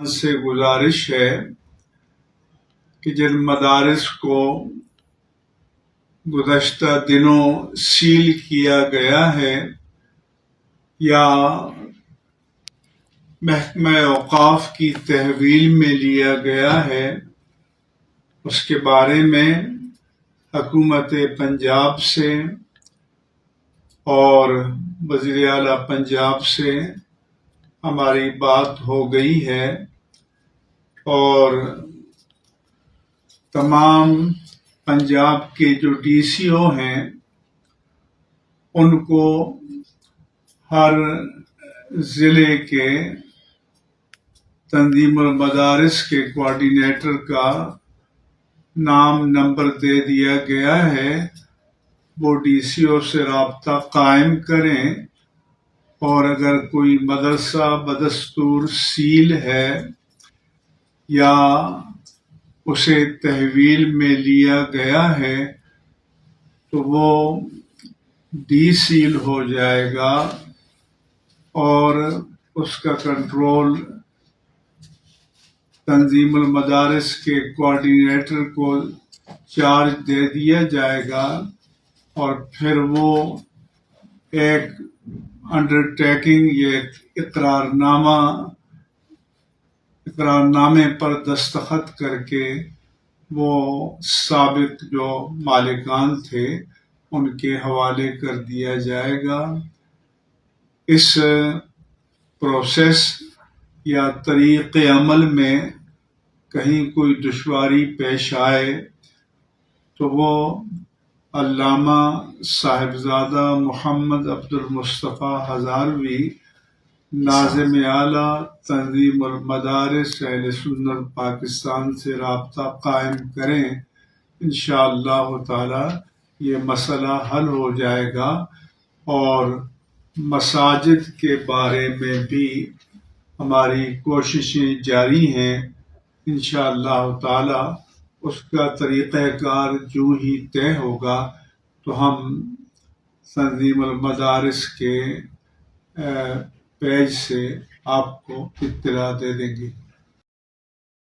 سے گزارش ہے کہ جن مدارس کو گزشتہ دنوں سیل کیا گیا ہے یا محکمہ اوقاف کی تحویل میں لیا گیا ہے، اس کے بارے میں حکومت پنجاب سے اور وزیر اعلیٰ پنجاب سے ہماری بات ہو گئی ہے، اور تمام پنجاب کے جو ڈی سی او ہیں ان کو ہر ضلع کے تنظیم المدارس کے کوآرڈینیٹر کا نام نمبر دے دیا گیا ہے۔ وہ ڈی سی او سے رابطہ قائم کریں، اور اگر کوئی مدرسہ بدستور سیل ہے یا اسے تحویل میں لیا گیا ہے تو وہ ڈی سیل ہو جائے گا، اور اس کا کنٹرول تنظیم المدارس کے کوآرڈینیٹر کو چارج دے دیا جائے گا، اور پھر وہ ایک انڈرٹیکنگ یا اقرارنامے پر دستخط کر کے وہ سابق جو مالکان تھے ان کے حوالے کر دیا جائے گا۔ اس پروسیس یا طریق عمل میں کہیں کوئی دشواری پیش آئے تو وہ علامہ صاحبزادہ محمد عبد المصطفیٰ ہزاروی، ناظم اعلیٰ تنظیم المدارس اہل سنت پاکستان سے رابطہ قائم کریں۔ انشاءاللہ تعالی یہ مسئلہ حل ہو جائے گا، اور مساجد کے بارے میں بھی ہماری کوششیں جاری ہیں۔ انشاءاللہ تعالی اس کا طریقہ کار جو ہی طے ہوگا تو ہم تنظیم المدارس کے پیج سے آپ کو اطلاع دے دیں گے۔